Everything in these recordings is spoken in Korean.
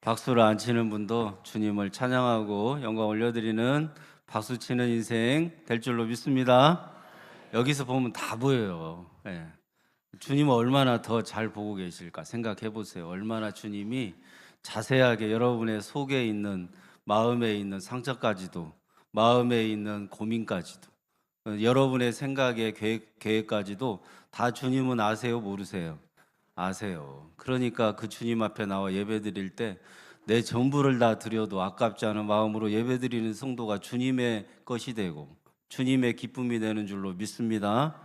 박수를 안 치는 분도 주님을 찬양하고 영광 올려드리는 박수 치는 인생 될 줄로 믿습니다. 여기서 보면 다 보여요. 예. 주님은 얼마나 더 잘 보고 계실까 생각해 보세요. 얼마나 주님이 자세하게 여러분의 속에 있는, 마음에 있는 상처까지도, 마음에 있는 고민까지도, 여러분의 생각의 계획까지도 다 주님은 아세요, 모르세요? 아세요. 그러니까 그 주님 앞에 나와 예배 드릴 때 내 전부를 다 드려도 아깝지 않은 마음으로 예배 드리는 성도가 주님의 것이 되고 주님의 기쁨이 되는 줄로 믿습니다.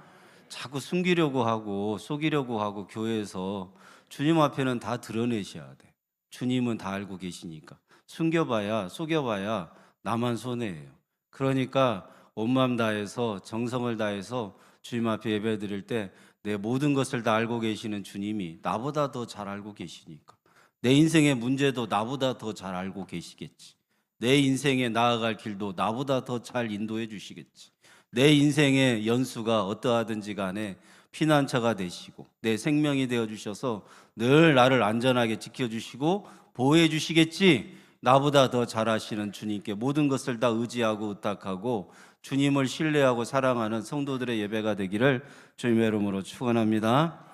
자꾸 숨기려고 하고 속이려고 하고 교회에서 주님 앞에는 다 드러내셔야 돼. 주님은 다 알고 계시니까. 숨겨봐야, 속여봐야 나만 손해예요. 그러니까 온 마음 다해서 정성을 다해서 주님 앞에 예배 드릴 때 내 모든 것을 다 알고 계시는 주님이 나보다 더 잘 알고 계시니까 내 인생의 문제도 나보다 더 잘 알고 계시겠지. 내 인생에 나아갈 길도 나보다 더 잘 인도해 주시겠지. 내 인생의 연수가 어떠하든지 간에 피난처가 되시고 내 생명이 되어 주셔서 늘 나를 안전하게 지켜주시고 보호해 주시겠지. 나보다 더 잘하시는 주님께 모든 것을 다 의지하고 의탁하고 주님을 신뢰하고 사랑하는 성도들의 예배가 되기를 주님의 이름으로 축원합니다.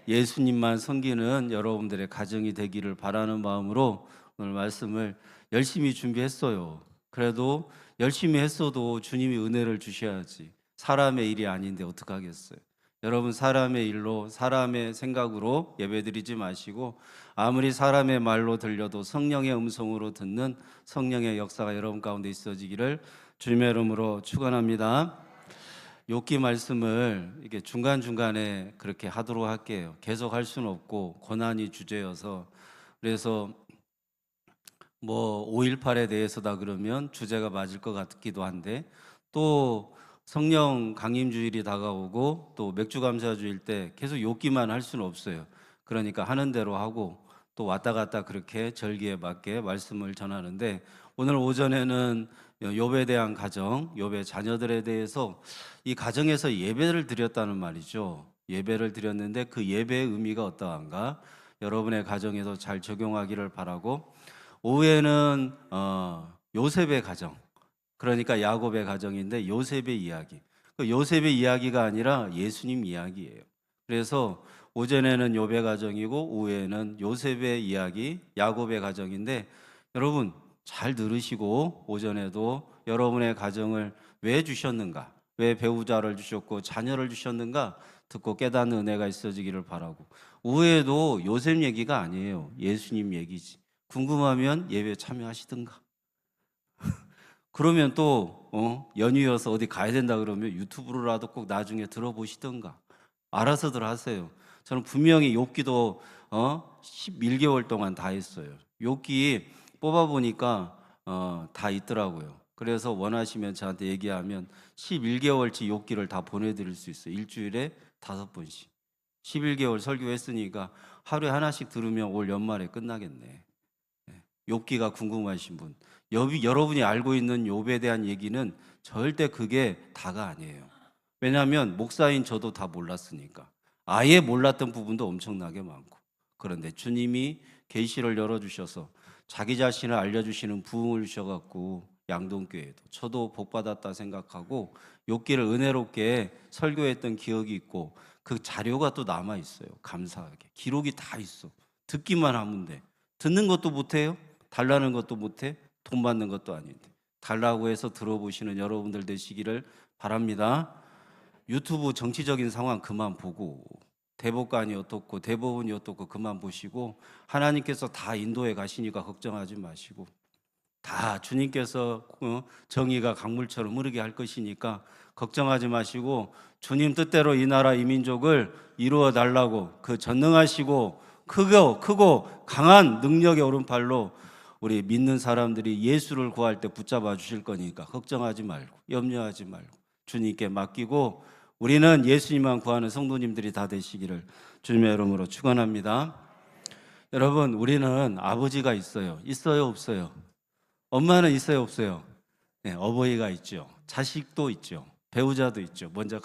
예수님만 섬기는 여러분들의 가정이 되기를 바라는 마음으로 오늘 말씀을 열심히 준비했어요. 그래도 열심히 했어도 주님이 은혜를 주셔야지. 사람의 일이 아닌데 어떡하겠어요. 여러분, 사람의 일로 사람의 생각으로 예배드리지 마시고 아무리 사람의 말로 들려도 성령의 음성으로 듣는 성령의 역사가 여러분 가운데 있어지기를 주님의 이름으로 축원합니다. 욥기 말씀을 이게 중간중간에 그렇게 하도록 할게요. 계속 할 수는 없고 고난이 주제여서. 그래서 뭐 5.18에 대해서다 그러면 주제가 맞을 것 같기도 한데, 또 성령 강림주일이 다가오고 또 맥주감사주일 때 계속 욥기만 할 수는 없어요. 그러니까 하는 대로 하고 또 왔다 갔다 그렇게 절기에 맞게 말씀을 전하는데, 오늘 오전에는 욥에 대한 가정, 욥의 자녀들에 대해서 이 가정에서 예배를 드렸다는 말이죠. 예배를 드렸는데 그 예배의 의미가 어떠한가 여러분의 가정에서 잘 적용하기를 바라고, 오후에는 요셉의 가정, 그러니까 야곱의 가정인데 요셉의 이야기. 그 요셉의 이야기가 아니라 예수님 이야기예요. 그래서 오전에는 욥의 가정이고 오후에는 요셉의 이야기, 야곱의 가정인데, 여러분 잘 들으시고 오전에도 여러분의 가정을 왜 주셨는가, 왜 배우자를 주셨고 자녀를 주셨는가 듣고 깨닫는 은혜가 있어지기를 바라고, 오후에도 요셉 얘기가 아니에요. 예수님 얘기지. 궁금하면 예배 참여하시든가. 그러면 또 연휴여서 어디 가야 된다 그러면 유튜브로라도 꼭 나중에 들어보시든가. 알아서들 하세요. 저는 분명히 욥기도 11개월 동안 다 했어요. 욥기 뽑아보니까 다 있더라고요. 그래서 원하시면 저한테 얘기하면 11개월치 욥기를 다 보내드릴 수 있어요. 일주일에 5번씩 11개월 설교했으니까 하루에 하나씩 들으면 올 연말에 끝나겠네. 욥기가 궁금하신 분, 여러분이 알고 있는 욥에 대한 얘기는 절대 그게 다가 아니에요. 왜냐하면 목사인 저도 다 몰랐으니까. 아예 몰랐던 부분도 엄청나게 많고. 그런데 주님이 계시를 열어주셔서 자기 자신을 알려주시는 부흥을 주셔갖고 양동교회도 저도 복받았다 생각하고 욥기를 은혜롭게 설교했던 기억이 있고, 그 자료가 또 남아있어요. 감사하게 기록이 다 있어. 듣기만 하면 돼. 듣는 것도 못해요. 달라는 것도 못해. 돈 받는 것도 아닌데 달라고 해서 들어보시는 여러분들 되시기를 바랍니다. 유튜브 정치적인 상황 그만 보고, 대법관이 어떻고 대법원이 어떻고 그만 보시고, 하나님께서 다 인도해 가시니까 걱정하지 마시고, 다 주님께서 정의가 강물처럼 흐르게 할 것이니까 걱정하지 마시고, 주님 뜻대로 이 나라 이 민족을 이루어 달라고 그 전능하시고 크고 강한 능력의 오른팔로 우리 믿는 사람들이 예수를 구할 때 붙잡아 주실 거니까 걱정하지 말고 염려하지 말고 주님께 맡기고, 우리는 예수님만 구하는 성도님들이 다 되시기를 주님의 이름으로 축원합니다. 여러분, 우리는 아버지가 있어요. 있어요, 없어요? 엄마는 있어요, 없어요? 네, 어버이가 있죠. 자식도 있죠. 배우자도 있죠. 먼저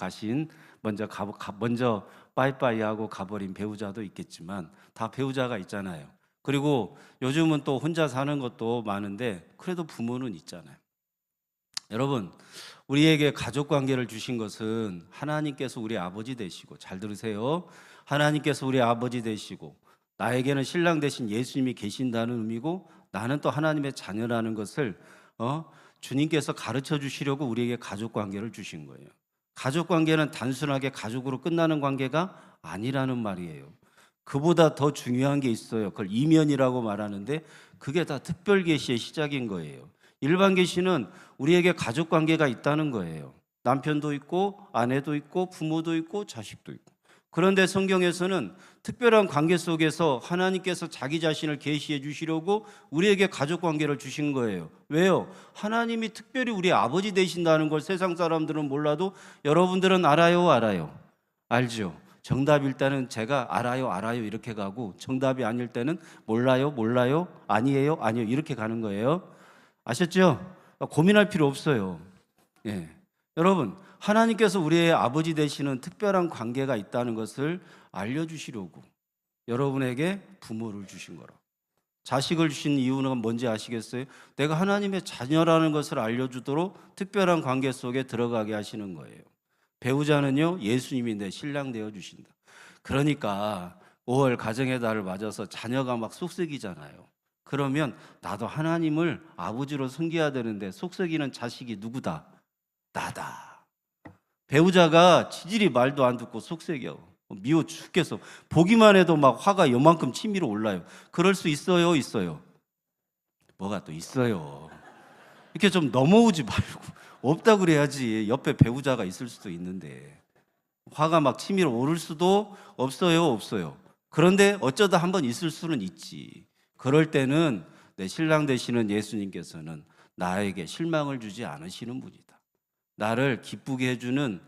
빠이빠이하고 가버린 배우자도 있겠지만 다 배우자가 있잖아요. 그리고 요즘은 또 혼자 사는 것도 많은데 그래도 부모는 있잖아요. 여러분, 우리에게 가족 관계를 주신 것은 하나님께서 우리 아버지 되시고, 잘 들으세요. 하나님께서 우리 아버지 되시고, 나에게는 신랑 되신 예수님이 계신다는 의미고, 나는 또 하나님의 자녀라는 것을 주님께서 가르쳐 주시려고 우리에게 가족 관계를 주신 거예요. 가족 관계는 단순하게 가족으로 끝나는 관계가 아니라는 말이에요. 그보다 더 중요한 게 있어요. 그걸 이면이라고 말하는데 그게 다 특별 계시의 시작인 거예요. 일반 계시는 우리에게 가족 관계가 있다는 거예요. 남편도 있고 아내도 있고 부모도 있고 자식도 있고. 그런데 성경에서는 특별한 관계 속에서 하나님께서 자기 자신을 계시해 주시려고 우리에게 가족 관계를 주신 거예요. 왜요? 하나님이 특별히 우리 아버지 되신다는 걸 세상 사람들은 몰라도 여러분들은 알아요, 알아요? 알죠? 정답일 때는 제가 알아요, 알아요 이렇게 가고, 정답이 아닐 때는 몰라요, 몰라요, 아니에요, 아니요 이렇게 가는 거예요. 아셨죠? 고민할 필요 없어요. 예. 여러분, 하나님께서 우리의 아버지 되시는 특별한 관계가 있다는 것을 알려주시려고 여러분에게 부모를 주신 거라. 자식을 주신 이유는 뭔지 아시겠어요? 내가 하나님의 자녀라는 것을 알려주도록 특별한 관계 속에 들어가게 하시는 거예요. 배우자는요, 예수님이 내 신랑 되어 주신다. 그러니까 5월 가정의 달을 맞아서 자녀가 막 속썩이잖아요. 그러면 나도 하나님을 아버지로 섬겨야 되는데 속썩이는 자식이 누구다? 나다. 배우자가 지질이 말도 안 듣고 속썩여. 미워 죽겠어. 보기만 해도 막 화가 요만큼 치밀어 올라요. 그럴 수 있어요, 있어요? 뭐가 또 있어요. 이렇게 좀 넘어오지 말고 없다 그래야지. 옆에 배우자가 있을 수도 있는데 화가 막 치밀어 오를 수도 없어요, 없어요. 그런데 어쩌다 한번 있을 수는 있지. 그럴 때는 내 신랑 되시는 예수님께서는 나에게 실망을 주지 않으시는 분이다. 나를 기쁘게 해주는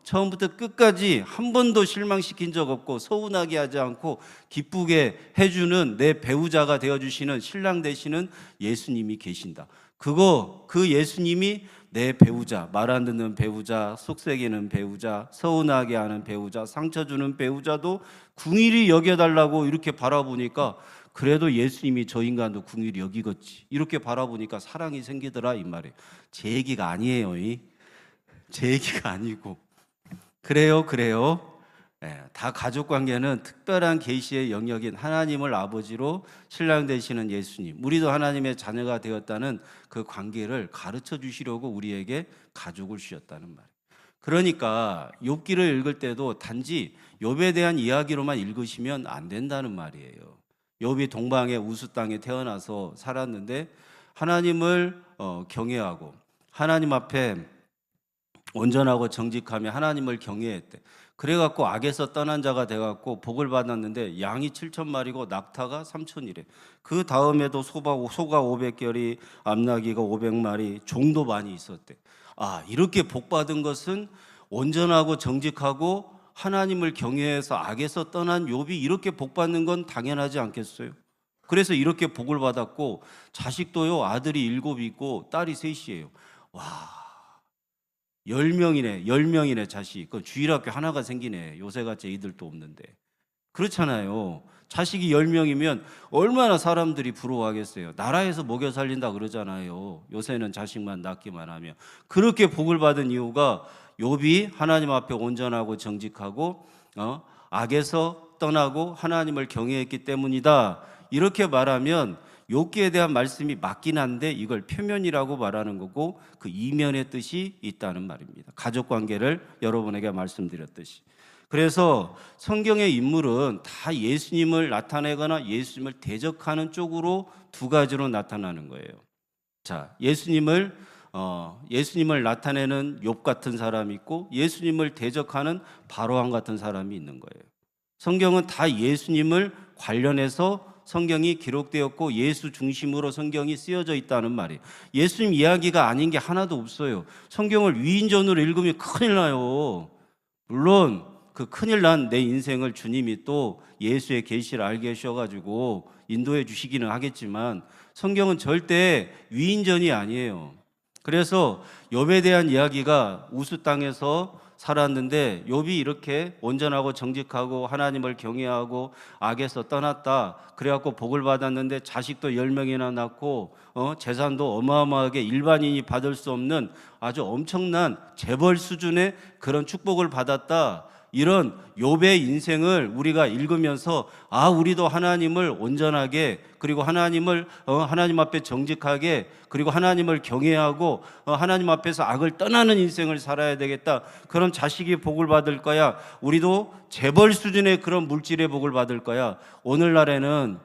처음부터 끝까지 한 번도 실망시킨 적 없고 서운하게 하지 않고 기쁘게 해주는 내 배우자가 되어주시는 신랑 되시는 예수님이 계신다. 그 예수님이 내 배우자, 말 안 듣는 배우자, 속삭이는 배우자, 서운하게 하는 배우자, 상처 주는 배우자도 궁일이 여겨달라고 이렇게 바라보니까 그래도 예수님이 저 인간도 궁일이 여기겠지. 이렇게 바라보니까 사랑이 생기더라 이 말이에요. 제 얘기가 아니에요. 제 얘기가 아니고. 그래요. 다 가족 관계는 특별한 계시의 영역인 하나님을 아버지로 신랑 되시는 예수님, 우리도 하나님의 자녀가 되었다는 그 관계를 가르쳐 주시려고 우리에게 가족을 주셨다는 말이에요. 그러니까 욥기를 읽을 때도 단지 욥에 대한 이야기로만 읽으시면 안 된다는 말이에요. 욥이 동방의 우스 땅에 태어나서 살았는데 하나님을 경외하고 하나님 앞에 온전하고 정직하며 하나님을 경외했대. 그래갖고 악에서 떠난 자가 돼갖고 복을 받았는데 양이 7,000마리고 낙타가 3,000이래. 그 다음에도 소가 500결이, 암나귀가 500마리, 종도 많이 있었대. 이렇게 복 받은 것은 온전하고 정직하고 하나님을 경외해서 악에서 떠난 욥이 이렇게 복 받는 건 당연하지 않겠어요? 그래서 이렇게 복을 받았고, 자식도요, 아들이 7 있고 딸이 3이에요. 와. 10명이네 자식. 그 주일학교 하나가 생기네. 요새같이 애들도 없는데. 그렇잖아요. 자식이 10명이면 얼마나 사람들이 부러워하겠어요. 나라에서 먹여 살린다 그러잖아요. 요새는 자식만 낳기만 하면. 그렇게 복을 받은 이유가 욥이 하나님 앞에 온전하고 정직하고 악에서 떠나고 하나님을 경외했기 때문이다. 이렇게 말하면 욥기에 대한 말씀이 맞긴 한데 이걸 표면이라고 말하는 거고 그 이면의 뜻이 있다는 말입니다. 가족 관계를 여러분에게 말씀드렸듯이. 그래서 성경의 인물은 다 예수님을 나타내거나 예수님을 대적하는 쪽으로 2가지로 나타나는 거예요. 자, 예수님을 나타내는 욥 같은 사람이 있고 예수님을 대적하는 바로왕 같은 사람이 있는 거예요. 성경은 다 예수님을 관련해서 성경이 기록되었고 예수 중심으로 성경이 쓰여져 있다는 말이에요. 예수님 이야기가 아닌 게 하나도 없어요. 성경을 위인전으로 읽으면 큰일 나요. 물론 그 큰일 난 내 인생을 주님이 또 예수의 계시를 알게 하셔가지고 인도해 주시기는 하겠지만 성경은 절대 위인전이 아니에요. 그래서 욥에 대한 이야기가 우스 땅에서 살았는데 욥이 이렇게 온전하고 정직하고 하나님을 경외하고 악에서 떠났다. 그래갖고 복을 받았는데 자식도 10명이나 낳고 재산도 어마어마하게 일반인이 받을 수 없는 아주 엄청난 재벌 수준의 그런 축복을 받았다. 이런 욥의 인생을 우리가 읽으면서 우리도 하나님을 온전하게, 그리고 하나님을 하나님 앞에 정직하게, 그리고 하나님을 경외하고 하나님 앞에서 악을 떠나는 인생을 살아야 되겠다. 그런 자식이 복을 받을 거야. 우리도 재벌 수준의 그런 물질의 복을 받을 거야. 오늘날에는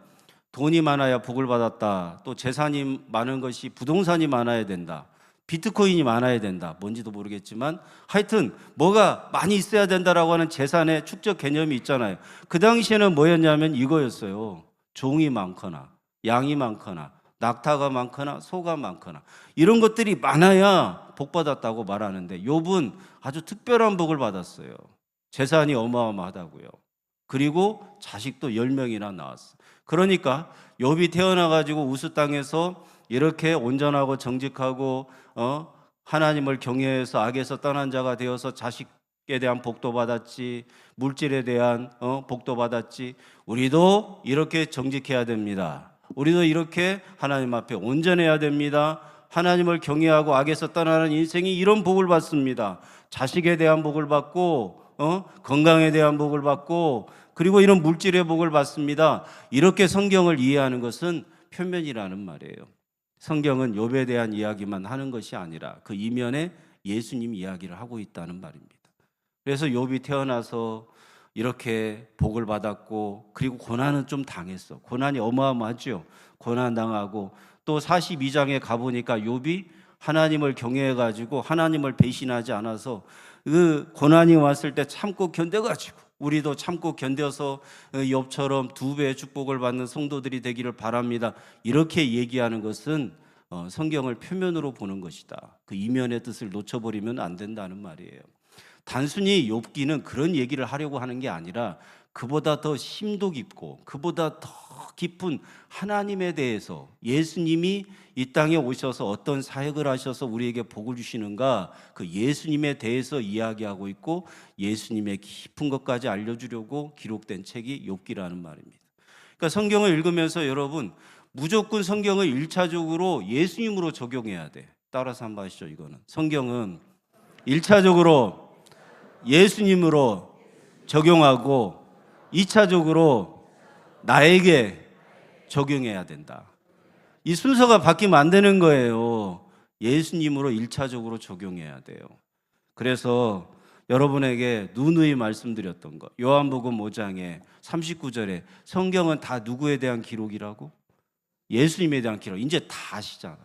돈이 많아야 복을 받았다. 또 재산이 많은 것이 부동산이 많아야 된다. 비트코인이 많아야 된다. 뭔지도 모르겠지만 하여튼 뭐가 많이 있어야 된다라고 하는 재산의 축적 개념이 있잖아요. 그 당시에는 뭐였냐면 이거였어요. 종이 많거나 양이 많거나 낙타가 많거나 소가 많거나 이런 것들이 많아야 복 받았다고 말하는데 욥은 아주 특별한 복을 받았어요. 재산이 어마어마하다고요. 그리고 자식도 10명이나 낳았어요. 그러니까 욥이 태어나가지고 우스 땅에서 이렇게 온전하고 정직하고 하나님을 경외해서 악에서 떠난 자가 되어서 자식에 대한 복도 받았지, 물질에 대한 복도 받았지. 우리도 이렇게 정직해야 됩니다. 우리도 이렇게 하나님 앞에 온전해야 됩니다. 하나님을 경외하고 악에서 떠나는 인생이 이런 복을 받습니다. 자식에 대한 복을 받고 건강에 대한 복을 받고 그리고 이런 물질의 복을 받습니다. 이렇게 성경을 이해하는 것은 표면이라는 말이에요. 성경은 욥에 대한 이야기만 하는 것이 아니라 그 이면에 예수님 이야기를 하고 있다는 말입니다. 그래서 욥이 태어나서 이렇게 복을 받았고 그리고 고난은 좀 당했어. 고난이 어마어마하죠. 고난 당하고 또 42장에 가보니까 욥이 하나님을 경외해가지고 하나님을 배신하지 않아서 그 고난이 왔을 때 참고 견뎌가지고 우리도 참고 견뎌서 욥처럼 2배의 축복을 받는 성도들이 되기를 바랍니다. 이렇게 얘기하는 것은 성경을 표면으로 보는 것이다. 그 이면의 뜻을 놓쳐버리면 안 된다는 말이에요. 단순히 욥기는 그런 얘기를 하려고 하는 게 아니라 그보다 더 심도 깊고 그보다 더 깊은 하나님에 대해서 예수님이 이 땅에 오셔서 어떤 사역을 하셔서 우리에게 복을 주시는가 그 예수님에 대해서 이야기하고 있고 예수님의 깊은 것까지 알려주려고 기록된 책이 욥기라는 말입니다. 그러니까 성경을 읽으면서 여러분 무조건 성경을 1차적으로 예수님으로 적용해야 돼. 따라서 한번 하시죠. 이거는 성경은 1차적으로 예수님으로 적용하고 2차적으로 나에게 적용해야 된다. 이 순서가 바뀌면 안 되는 거예요. 예수님으로 1차적으로 적용해야 돼요. 그래서 여러분에게 누누이 말씀드렸던 것 요한복음 5장에 39절에 성경은 다 누구에 대한 기록이라고? 예수님에 대한 기록. 이제 다 아시잖아.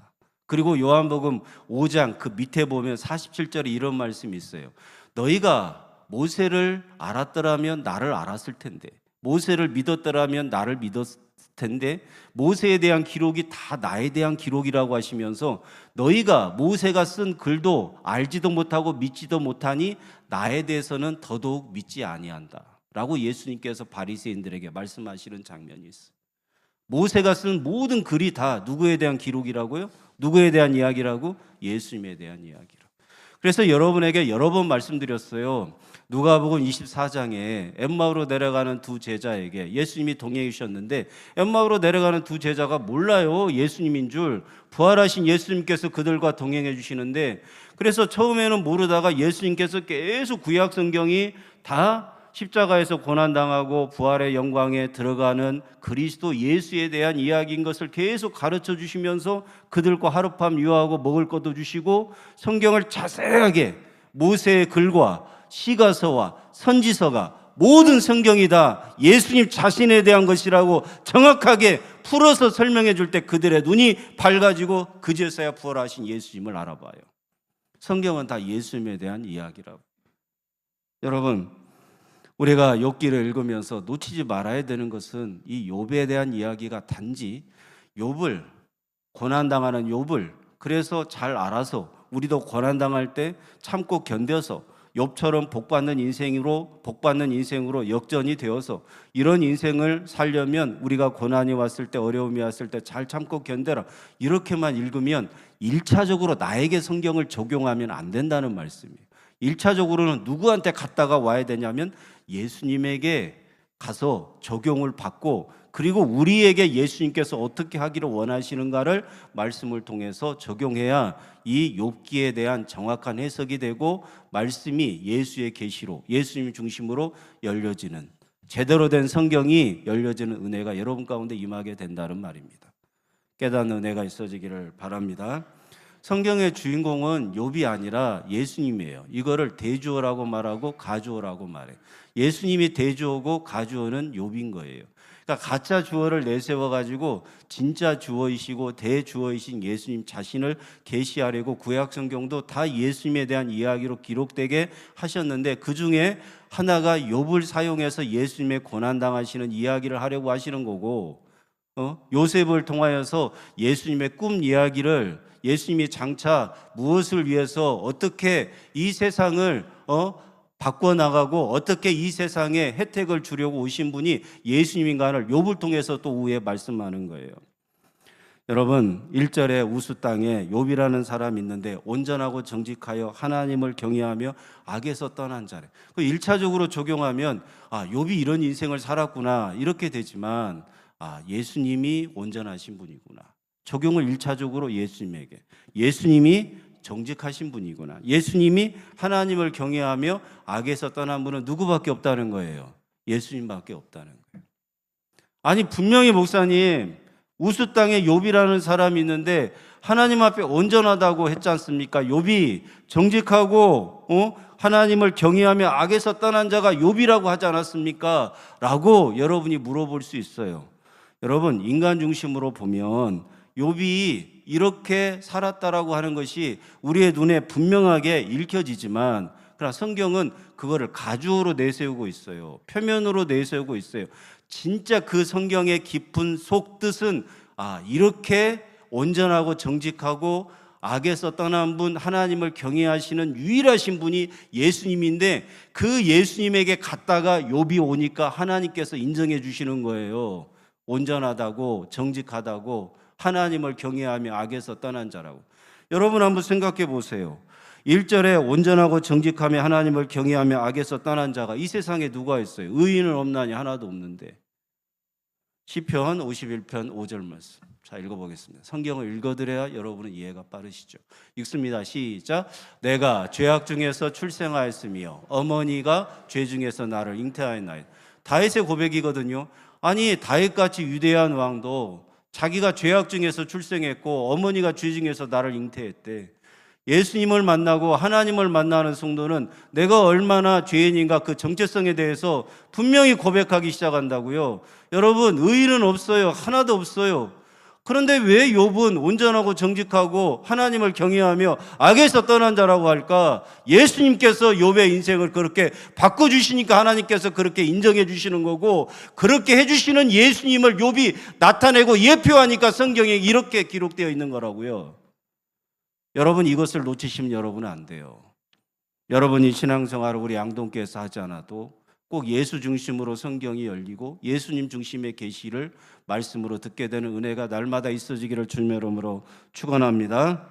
그리고 요한복음 5장 그 밑에 보면 47절에 이런 말씀이 있어요. 너희가 모세를 알았더라면 나를 알았을 텐데 모세를 믿었더라면 나를 믿었을 텐데 모세에 대한 기록이 다 나에 대한 기록이라고 하시면서 너희가 모세가 쓴 글도 알지도 못하고 믿지도 못하니 나에 대해서는 더더욱 믿지 아니한다 라고 예수님께서 바리새인들에게 말씀하시는 장면이 있어요. 모세가 쓴 모든 글이 다 누구에 대한 기록이라고요? 누구에 대한 이야기라고? 예수님에 대한 이야기라고. 그래서 여러분에게 여러 번 말씀드렸어요. 누가복음 24장에 엠마오로 내려가는 두 제자에게 예수님이 동행해 주셨는데 엠마오로 내려가는 두 제자가 몰라요. 예수님인 줄. 부활하신 예수님께서 그들과 동행해 주시는데 그래서 처음에는 모르다가 예수님께서 계속 구약 성경이 다 십자가에서 고난당하고 부활의 영광에 들어가는 그리스도 예수에 대한 이야기인 것을 계속 가르쳐 주시면서 그들과 하룻밤 유하고 먹을 것도 주시고 성경을 자세하게 모세의 글과 시가서와 선지서가 모든 성경이 다 예수님 자신에 대한 것이라고 정확하게 풀어서 설명해 줄 때 그들의 눈이 밝아지고 그제서야 부활하신 예수님을 알아봐요. 성경은 다 예수님에 대한 이야기라고. 여러분 우리가 욥기를 읽으면서 놓치지 말아야 되는 것은 이 욥에 대한 이야기가 단지 욥을 고난당하는 욥을 그래서 잘 알아서 우리도 고난당할 때 참고 견뎌서 욥처럼 복받는 인생으로 역전이 되어서 이런 인생을 살려면 우리가 고난이 왔을 때 어려움이 왔을 때 잘 참고 견뎌라 이렇게만 읽으면 1차적으로 나에게 성경을 적용하면 안 된다는 말씀이에요. 1차적으로는 누구한테 갔다가 와야 되냐면 예수님에게 가서 적용을 받고, 그리고 우리에게 예수님께서 어떻게 하기를 원하시는가를 말씀을 통해서 적용해야 이 욥기에 대한 정확한 해석이 되고 말씀이 예수의 계시로, 예수님 중심으로 열려지는, 제대로 된 성경이 열려지는 은혜가 여러분 가운데 임하게 된다는 말입니다. 깨닫는 은혜가 있어지기를 바랍니다. 성경의 주인공은 욥이 아니라 예수님이에요. 이거를 대주어라고 말하고 가주어라고 말해요. 예수님이 대주어고 가주어는 욥인 거예요. 그러니까 가짜 주어를 내세워 가지고 진짜 주어이시고 대주어이신 예수님 자신을 계시하려고 구약 성경도 다 예수님에 대한 이야기로 기록되게 하셨는데, 그 중에 하나가 욥을 사용해서 예수님의 고난 당하시는 이야기를 하려고 하시는 거고, 요셉을 통하여서 예수님의 꿈 이야기를, 예수님이 장차 무엇을 위해서 어떻게 이 세상을 바꿔나가고 어떻게 이 세상에 혜택을 주려고 오신 분이 예수님인가를 욥을 통해서 또 후에 말씀하는 거예요. 여러분, 1절에 우스 땅에 욥이라는 사람이 있는데 온전하고 정직하여 하나님을 경외하며 악에서 떠난 자래. 1차적으로 적용하면 욥이 이런 인생을 살았구나 이렇게 되지만, 예수님이 온전하신 분이구나. 적용을 1차적으로 예수님에게, 예수님이 정직하신 분이구나, 예수님이 하나님을 경외하며 악에서 떠난 분은 누구밖에 없다는 거예요. 예수님밖에 없다는 거예요. 아니, 분명히 목사님, 우스 땅에 욥이라는 사람이 있는데 하나님 앞에 온전하다고 했지 않습니까? 욥이 정직하고 하나님을 경외하며 악에서 떠난 자가 욥이라고 하지 않았습니까? 라고 여러분이 물어볼 수 있어요. 여러분, 인간 중심으로 보면 욥이 이렇게 살았다라고 하는 것이 우리의 눈에 분명하게 읽혀지지만, 그러나 성경은 그거를 가주어로 내세우고 있어요. 표면으로 내세우고 있어요. 진짜 그 성경의 깊은 속뜻은 이렇게 온전하고 정직하고 악에서 떠난 분, 하나님을 경외하시는 유일하신 분이 예수님인데, 그 예수님에게 갔다가 욥이 오니까 하나님께서 인정해 주시는 거예요. 온전하다고, 정직하다고, 하나님을 경외하며 악에서 떠난 자라고. 여러분 한번 생각해 보세요. 1절에 온전하고 정직하며 하나님을 경외하며 악에서 떠난 자가 이 세상에 누가 있어요? 의인은 없나니 하나도 없는데. 시편 51편 5절 말씀. 자, 읽어보겠습니다. 성경을 읽어드려야 여러분은 이해가 빠르시죠. 읽습니다. 시작. 내가 죄악 중에서 출생하였으며 어머니가 죄 중에서 나를 잉태하였나이다. 다윗의 고백이거든요. 아니, 다윗같이 위대한 왕도 자기가 죄악 중에서 출생했고 어머니가 죄 중에서 나를 잉태했대. 예수님을 만나고 하나님을 만나는 성도는 내가 얼마나 죄인인가 그 정체성에 대해서 분명히 고백하기 시작한다고요. 여러분, 의인은 없어요. 하나도 없어요. 그런데 왜 욥은 온전하고 정직하고 하나님을 경외하며 악에서 떠난 자라고 할까? 예수님께서 욥의 인생을 그렇게 바꿔주시니까 하나님께서 그렇게 인정해 주시는 거고, 그렇게 해주시는 예수님을 욥이 나타내고 예표하니까 성경에 이렇게 기록되어 있는 거라고요. 여러분, 이것을 놓치시면 여러분은 안 돼요. 여러분이 신앙생활을 우리 양동교에서 하지 않아도 꼭 예수 중심으로 성경이 열리고 예수님 중심의 계시를 말씀으로 듣게 되는 은혜가 날마다 있어지기를 주님의 이름으로 축원합니다.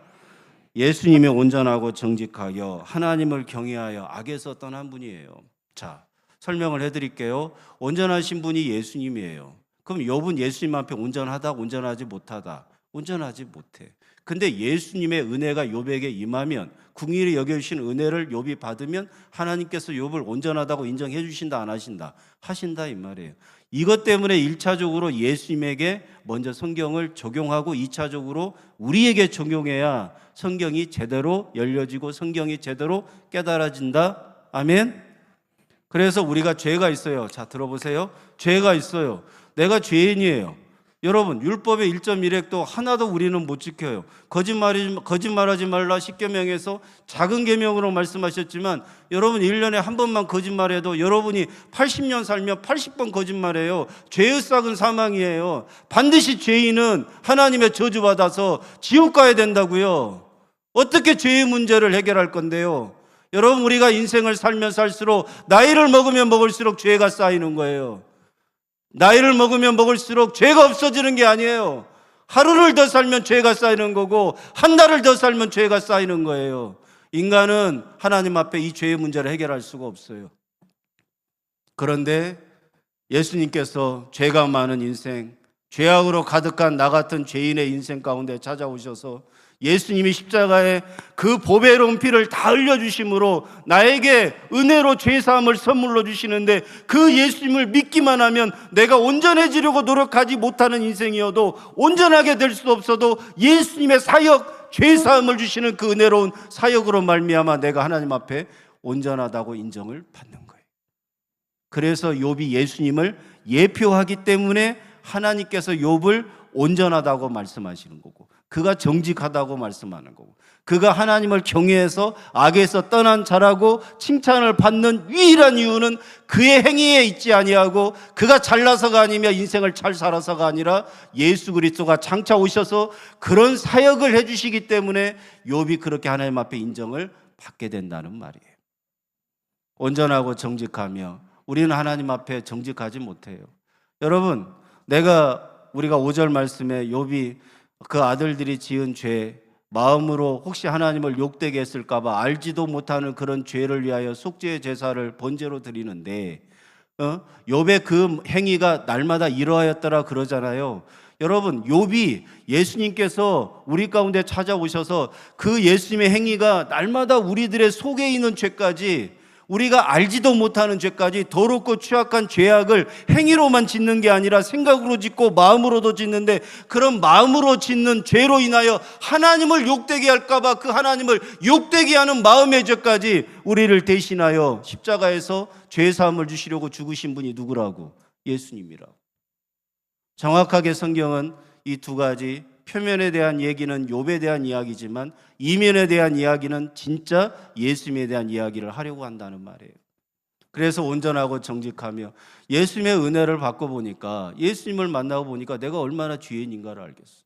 예수님이 온전하고 정직하여 하나님을 경외하여 악에서 떠난 분이에요. 자, 설명을 해드릴게요. 온전하신 분이 예수님이에요. 그럼 욥은 예수님 앞에 온전하다, 온전하지 못하다? 온전하지 못해. 근데 예수님의 은혜가 욥에게 임하면, 궁일이 여겨주신 은혜를 욥이 받으면 하나님께서 욥을 온전하다고 인정해 주신다, 안 하신다? 하신다, 이 말이에요. 이것 때문에 1차적으로 예수님에게 먼저 성경을 적용하고 2차적으로 우리에게 적용해야 성경이 제대로 열려지고 성경이 제대로 깨달아진다. 아멘. 그래서 우리가 죄가 있어요. 자, 들어보세요. 죄가 있어요. 내가 죄인이에요. 여러분, 율법의 1.1획도 하나도 우리는 못 지켜요. 거짓말하지 말라 10계명에서 작은 계명으로 말씀하셨지만, 여러분 1년에 한 번만 거짓말해도 여러분이 80년 살면 80번 거짓말해요. 죄의 싹은 사망이에요. 반드시 죄인은 하나님의 저주받아서 지옥 가야 된다고요. 어떻게 죄의 문제를 해결할 건데요? 여러분, 우리가 인생을 살면 살수록, 나이를 먹으면 먹을수록 죄가 쌓이는 거예요. 나이를 먹으면 먹을수록 죄가 없어지는 게 아니에요. 하루를 더 살면 죄가 쌓이는 거고 한 달을 더 살면 죄가 쌓이는 거예요. 인간은 하나님 앞에 이 죄의 문제를 해결할 수가 없어요. 그런데 예수님께서 죄가 많은 인생, 죄악으로 가득한 나 같은 죄인의 인생 가운데 찾아오셔서 예수님이 십자가에 그 보배로운 피를 다 흘려주심으로 나에게 은혜로 죄사함을 선물로 주시는데, 그 예수님을 믿기만 하면 내가 온전해지려고 노력하지 못하는 인생이어도, 온전하게 될 수 없어도 예수님의 사역, 죄사함을 주시는 그 은혜로운 사역으로 말미암아 내가 하나님 앞에 온전하다고 인정을 받는 거예요. 그래서 욥이 예수님을 예표하기 때문에 하나님께서 욥을 온전하다고 말씀하시는 거고, 그가 정직하다고 말씀하는 거고, 그가 하나님을 경외해서 악에서 떠난 자라고 칭찬을 받는 유일한 이유는 그의 행위에 있지 아니하고 그가 잘나서가 아니며 인생을 잘 살아서가 아니라 예수 그리스도가 장차 오셔서 그런 사역을 해주시기 때문에 욥이 그렇게 하나님 앞에 인정을 받게 된다는 말이에요. 온전하고 정직하며 우리는 하나님 앞에 정직하지 못해요. 여러분, 우리가 5절 말씀에 욥이 그 아들들이 지은 죄, 마음으로 혹시 하나님을 욕되게 했을까 봐 알지도 못하는 그런 죄를 위하여 속죄의 제사를 번제로 드리는데, 욥의 그 행위가 날마다 이러하였더라 그러잖아요. 여러분, 욥이 예수님께서 우리 가운데 찾아오셔서 그 예수님의 행위가 날마다 우리들의 속에 있는 죄까지, 우리가 알지도 못하는 죄까지, 더럽고 취약한 죄악을 행위로만 짓는 게 아니라 생각으로 짓고 마음으로도 짓는데, 그런 마음으로 짓는 죄로 인하여 하나님을 욕되게 할까 봐 그 하나님을 욕되게 하는 마음의 죄까지 우리를 대신하여 십자가에서 죄사함을 주시려고 죽으신 분이 누구라고? 예수님이라고. 정확하게 성경은 이 두 가지, 표면에 대한 얘기는 욥에 대한 이야기지만 이면에 대한 이야기는 진짜 예수님에 대한 이야기를 하려고 한다는 말이에요. 그래서 온전하고 정직하며 예수님의 은혜를 받고 보니까, 예수님을 만나고 보니까 내가 얼마나 죄인인가를 알겠어.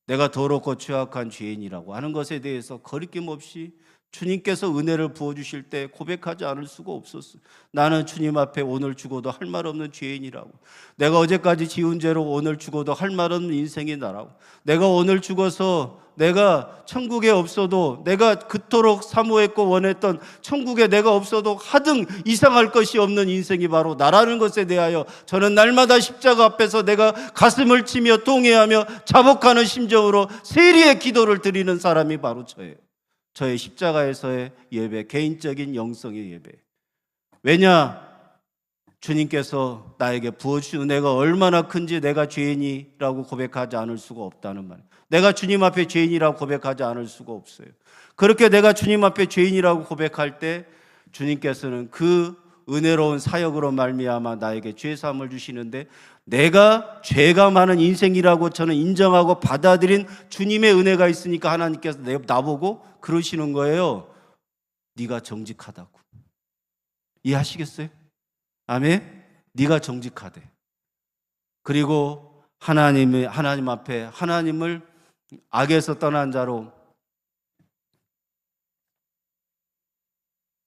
내가 더럽고 취약한 죄인이라고 하는 것에 대해서 거리낌 없이 주님께서 은혜를 부어주실 때 고백하지 않을 수가 없었어요. 나는 주님 앞에 오늘 죽어도 할 말 없는 죄인이라고. 내가 어제까지 지은 죄로 오늘 죽어도 할 말 없는 인생이 나라고. 내가 오늘 죽어서 내가 천국에 없어도, 내가 그토록 사모했고 원했던 천국에 내가 없어도 하등 이상할 것이 없는 인생이 바로 나라는 것에 대하여 저는 날마다 십자가 앞에서 내가 가슴을 치며 통회하며 자복하는 심정으로 세리의 기도를 드리는 사람이 바로 저예요. 저의 십자가에서의 예배, 개인적인 영성의 예배. 왜냐? 주님께서 나에게 부어주신 은혜가 얼마나 큰지 내가 죄인이라고 고백하지 않을 수가 없다는 말이에요. 내가 주님 앞에 죄인이라고 고백하지 않을 수가 없어요. 그렇게 내가 주님 앞에 죄인이라고 고백할 때 주님께서는 그 은혜로운 사역으로 말미암아 나에게 죄사함을 주시는데, 내가 죄가 많은 인생이라고 저는 인정하고 받아들인 주님의 은혜가 있으니까 하나님께서 나보고 그러시는 거예요. 네가 정직하다고. 이해하시겠어요? 아멘? 네가 정직하대. 그리고 하나님 앞에 하나님을 악에서 떠난 자로,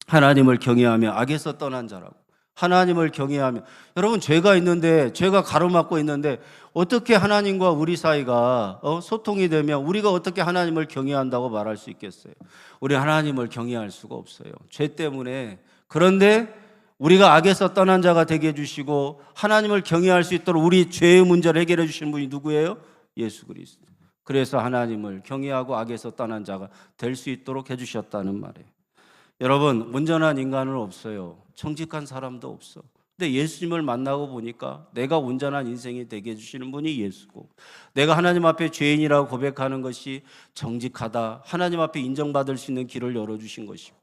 하나님을 경외하며 악에서 떠난 자라고. 하나님을 경외하며, 여러분, 죄가 있는데, 죄가 가로막고 있는데 어떻게 하나님과 우리 사이가 소통이 되면 우리가 어떻게 하나님을 경외한다고 말할 수 있겠어요? 우리 하나님을 경외할 수가 없어요, 죄 때문에. 그런데 우리가 악에서 떠난 자가 되게 해주시고 하나님을 경외할 수 있도록 우리 죄의 문제를 해결해 주신 분이 누구예요? 예수 그리스도. 그래서 하나님을 경외하고 악에서 떠난 자가 될 수 있도록 해주셨다는 말이에요. 여러분, 온전한 인간은 없어요. 정직한 사람도 없어. 근데 예수님을 만나고 보니까 내가 온전한 인생이 되게 해주시는 분이 예수고, 내가 하나님 앞에 죄인이라고 고백하는 것이 정직하다, 하나님 앞에 인정받을 수 있는 길을 열어주신 것이고,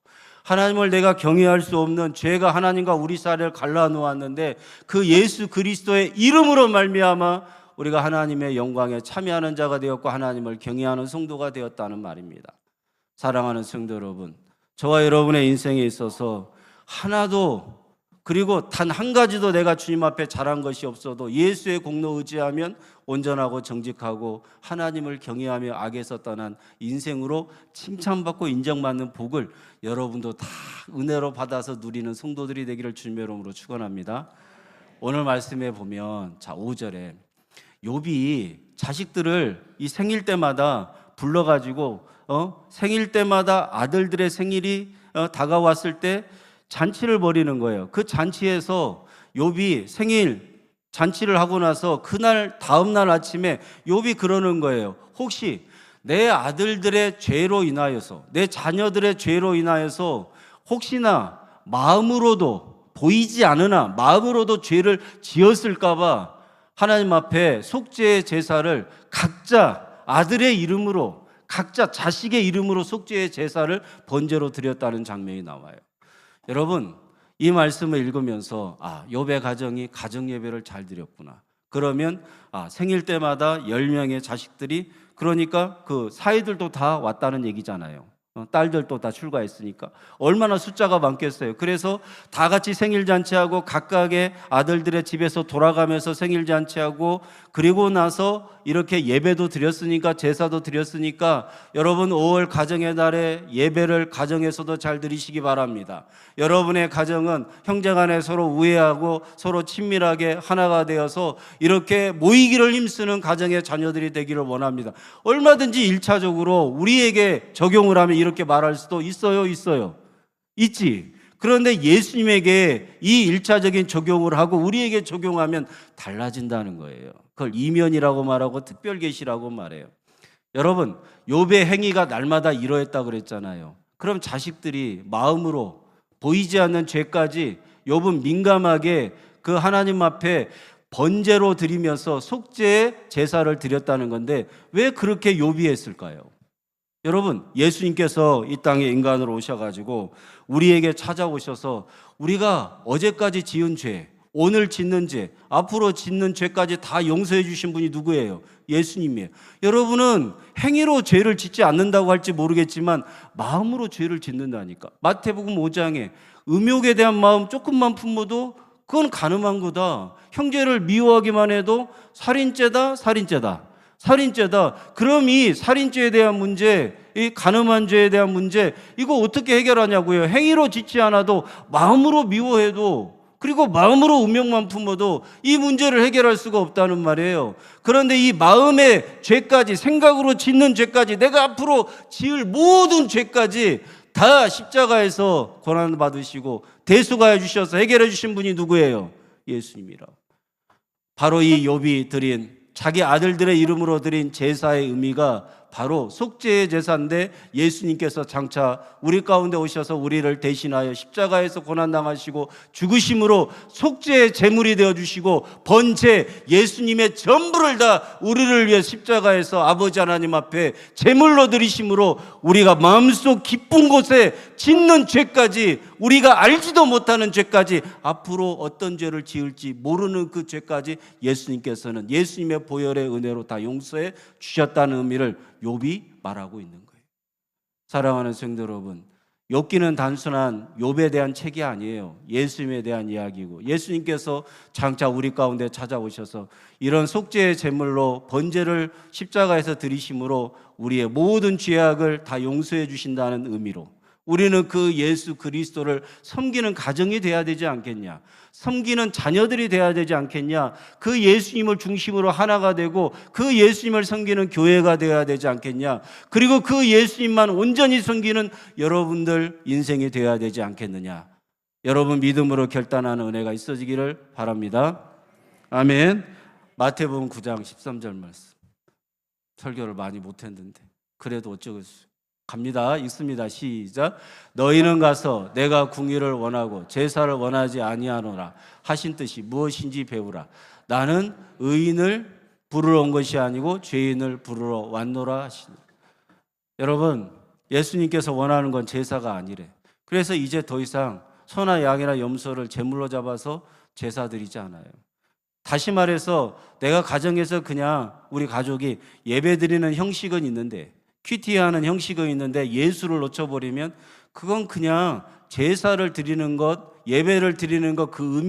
하나님을 내가 경외할 수 없는 죄가 하나님과 우리 사이를 갈라놓았는데 그 예수 그리스도의 이름으로 말미암아 우리가 하나님의 영광에 참여하는 자가 되었고 하나님을 경외하는 성도가 되었다는 말입니다. 사랑하는 성도 여러분, 저와 여러분의 인생에 있어서 하나도, 그리고 단 한 가지도 내가 주님 앞에 잘한 것이 없어도 예수의 공로 의지하면 온전하고 정직하고 하나님을 경외하며 악에서 떠난 인생으로 칭찬받고 인정받는 복을 여러분도 다 은혜로 받아서 누리는 성도들이 되기를 주님의 이름으로 축원합니다. 오늘 말씀에 보면 5절에 욥이 자식들을 이 생일 때마다 불러가지고 생일 때마다 아들들의 생일이 다가왔을 때 잔치를 벌이는 거예요. 그 잔치에서 욥이 생일 잔치를 하고 나서 그날 다음 날 아침에 욥이 그러는 거예요. 혹시 내 아들들의 죄로 인하여서, 내 자녀들의 죄로 인하여서 혹시나 마음으로도 보이지 않으나 마음으로도 죄를 지었을까 봐 하나님 앞에 속죄의 제사를 각자 아들의 이름으로, 각자 자식의 이름으로 속죄의 제사를 번제로 드렸다는 장면이 나와요. 여러분, 이 말씀을 읽으면서 욥의 가정이 가정 예배를 잘 드렸구나. 그러면 생일 때마다 10명의 자식들이, 그러니까 그 사이들도 다 왔다는 얘기잖아요. 딸들도 다 출가했으니까 얼마나 숫자가 많겠어요. 그래서 다 같이 생일잔치하고 각각의 아들들의 집에서 돌아가면서 생일잔치하고, 그리고 나서 이렇게 예배도 드렸으니까, 제사도 드렸으니까 여러분 5월 가정의 날에 예배를 가정에서도 잘 드리시기 바랍니다. 여러분의 가정은 형제간에 서로 우애하고 서로 친밀하게 하나가 되어서 이렇게 모이기를 힘쓰는 가정의 자녀들이 되기를 원합니다. 얼마든지 1차적으로 우리에게 적용을 하면 이렇게 말할 수도 있어요. 있지. 그런데 예수님에게 이 1차적인 적용을 하고 우리에게 적용하면 달라진다는 거예요. 그걸 이면이라고 말하고 특별계시라고 말해요. 여러분, 욥의 행위가 날마다 이러했다 그랬잖아요. 그럼 자식들이 마음으로 보이지 않는 죄까지 욥은 민감하게 그 하나님 앞에 번제로 드리면서 속죄의 제사를 드렸다는 건데 왜 그렇게 욥이 했을까요? 여러분, 예수님께서 이 땅에 인간으로 오셔가지고 우리에게 찾아오셔서 우리가 어제까지 지은 죄, 오늘 짓는 죄, 앞으로 짓는 죄까지 다 용서해 주신 분이 누구예요? 예수님이에요. 여러분은 행위로 죄를 짓지 않는다고 할지 모르겠지만 마음으로 죄를 짓는다니까. 마태복음 5장에 음욕에 대한 마음 조금만 품어도 그건 가늠한 거다. 형제를 미워하기만 해도 살인죄다. 그럼 이 살인죄에 대한 문제, 이 간음한 죄에 대한 문제, 이거 어떻게 해결하냐고요? 행위로 짓지 않아도 마음으로 미워해도, 그리고 마음으로 음욕만 품어도 이 문제를 해결할 수가 없다는 말이에요. 그런데 이 마음의 죄까지, 생각으로 짓는 죄까지, 내가 앞으로 지을 모든 죄까지 다 십자가에서 고난 받으시고 대수가해 주셔서 해결해 주신 분이 누구예요? 예수님이라. 바로 이 욥이 드린, 자기 아들들의 이름으로 드린 제사의 의미가 바로 속죄의 제사인데, 예수님께서 장차 우리 가운데 오셔서 우리를 대신하여 십자가에서 고난당하시고 죽으심으로 속죄의 제물이 되어주시고 번제, 예수님의 전부를 다 우리를 위해 십자가에서 아버지 하나님 앞에 제물로 드리심으로 우리가 마음속 깊은 곳에 짓는 죄까지, 우리가 알지도 못하는 죄까지, 앞으로 어떤 죄를 지을지 모르는 그 죄까지 예수님께서는 예수님의 보혈의 은혜로 다 용서해 주셨다는 의미를 욥이 말하고 있는 거예요. 사랑하는 성도 여러분, 욥기는 단순한 욥에 대한 책이 아니에요. 예수님에 대한 이야기고, 예수님께서 장차 우리 가운데 찾아오셔서 이런 속죄의 제물로 번제를 십자가에서 드리심으로 우리의 모든 죄악을 다 용서해 주신다는 의미로 우리는 그 예수 그리스도를 섬기는 가정이 돼야 되지 않겠냐, 섬기는 자녀들이 돼야 되지 않겠냐, 그 예수님을 중심으로 하나가 되고 그 예수님을 섬기는 교회가 되어야 되지 않겠냐, 그리고 그 예수님만 온전히 섬기는 여러분들 인생이 되어야 되지 않겠느냐. 여러분 믿음으로 결단하는 은혜가 있어지기를 바랍니다. 아멘. 마태복음 9장 13절 말씀. 설교를 많이 못했는데 그래도 어쩌겠어요. 갑니다. 읽습니다. 시작. 너희는 가서 내가 궁의를 원하고 제사를 원하지 아니하노라 하신 뜻이 무엇인지 배우라. 나는 의인을 부르러 온 것이 아니고 죄인을 부르러 왔노라 하시니. 여러분, 예수님께서 원하는 건 제사가 아니래. 그래서 이제 더 이상 소나 양이나 염소를 제물로 잡아서 제사 드리지 않아요. 다시 말해서 내가 가정에서 그냥 우리 가족이 예배 드리는 형식은 있는데, 큐티하는 형식은 있는데 예수를 놓쳐버리면 그건 그냥 제사를 드리는 것, 예배를 드리는 것, 그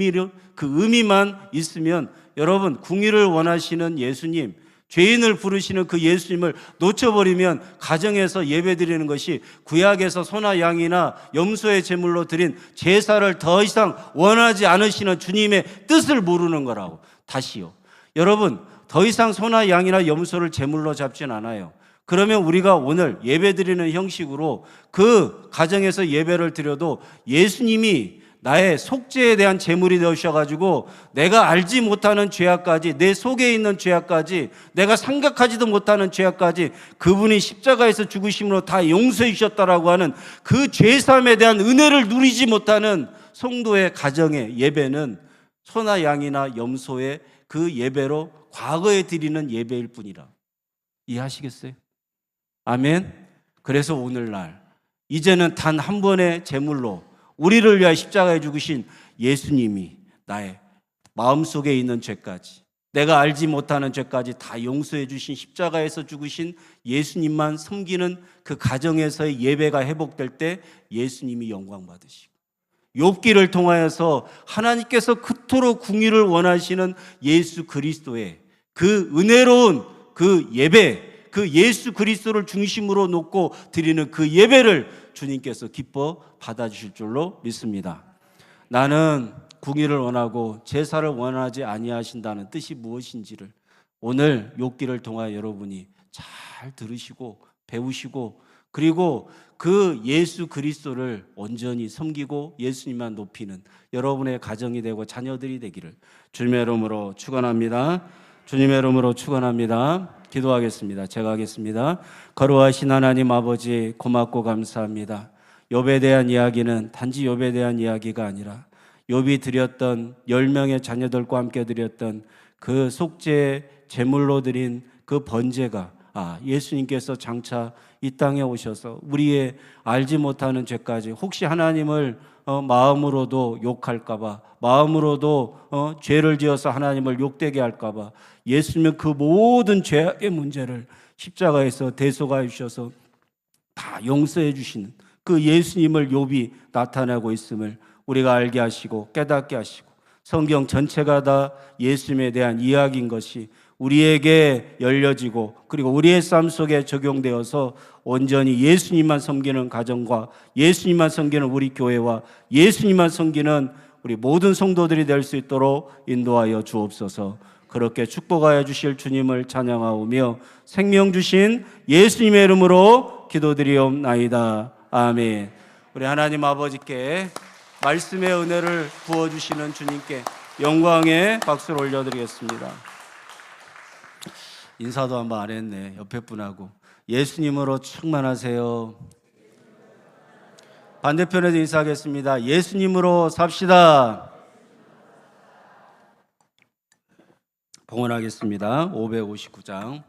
의미만 있으면, 여러분 궁의를 원하시는 예수님, 죄인을 부르시는 그 예수님을 놓쳐버리면 가정에서 예배 드리는 것이 구약에서 소나 양이나 염소의 제물로 드린 제사를 더 이상 원하지 않으시는 주님의 뜻을 모르는 거라고. 다시요, 여러분 더 이상 소나 양이나 염소를 제물로 잡진 않아요. 그러면 우리가 오늘 예배 드리는 형식으로 그 가정에서 예배를 드려도 예수님이 나의 속죄에 대한 제물이 되셔가지고 내가 알지 못하는 죄악까지, 내 속에 있는 죄악까지, 내가 생각하지도 못하는 죄악까지 그분이 십자가에서 죽으심으로 다 용서해 주셨다라고 하는 그 죄사함에 대한 은혜를 누리지 못하는 성도의 가정의 예배는 소나 양이나 염소의 그 예배로 과거에 드리는 예배일 뿐이라. 이해하시겠어요? 아멘. 그래서 오늘날 이제는 단 한 번의 제물로 우리를 위하여 십자가에 죽으신 예수님이 나의 마음속에 있는 죄까지, 내가 알지 못하는 죄까지 다 용서해 주신 십자가에서 죽으신 예수님만 섬기는 그 가정에서의 예배가 회복될 때 예수님이 영광 받으시고, 욥기를 통하여서 하나님께서 그토록 궁유를 원하시는 예수 그리스도의 그 은혜로운 그 예배, 그 예수 그리스도를 중심으로 놓고 드리는 그 예배를 주님께서 기뻐 받아주실 줄로 믿습니다. 나는 궁의를 원하고 제사를 원하지 아니하신다는 뜻이 무엇인지를 오늘 욥기를 통하여 여러분이 잘 들으시고 배우시고, 그리고 그 예수 그리스도를 온전히 섬기고 예수님만 높이는 여러분의 가정이 되고 자녀들이 되기를 주님의 이름으로 축원합니다. 주님의 이름으로 축원합니다. 기도하겠습니다. 제가 하겠습니다. 거룩하신 하나님 아버지, 고맙고 감사합니다. 욥에 대한 이야기는 단지 욥에 대한 이야기가 아니라 욥이 드렸던 10명의 자녀들과 함께 드렸던 그 속죄 제물로 드린 그 번제가 예수님께서 장차 이 땅에 오셔서 우리의 알지 못하는 죄까지, 혹시 하나님을 마음으로도 욕할까봐, 마음으로도 죄를 지어서 하나님을 욕되게 할까봐 예수님은 그 모든 죄악의 문제를 십자가에서 대속하여 주셔서 다 용서해 주시는 그 예수님을 욥이 나타내고 있음을 우리가 알게 하시고 깨닫게 하시고, 성경 전체가 다 예수님에 대한 이야기인 것이 우리에게 열려지고, 그리고 우리의 삶 속에 적용되어서 온전히 예수님만 섬기는 가정과 예수님만 섬기는 우리 교회와 예수님만 섬기는 우리 모든 성도들이 될 수 있도록 인도하여 주옵소서. 그렇게 축복하여 주실 주님을 찬양하오며 생명 주신 예수님의 이름으로 기도드리옵나이다. 아멘. 우리 하나님 아버지께 말씀의 은혜를 부어주시는 주님께 영광의 박수를 올려드리겠습니다. 인사도 한번 안 했네. 옆에 분하고 예수님으로 충만하세요. 반대편에도 인사하겠습니다. 예수님으로 삽시다. 봉헌하겠습니다. 559장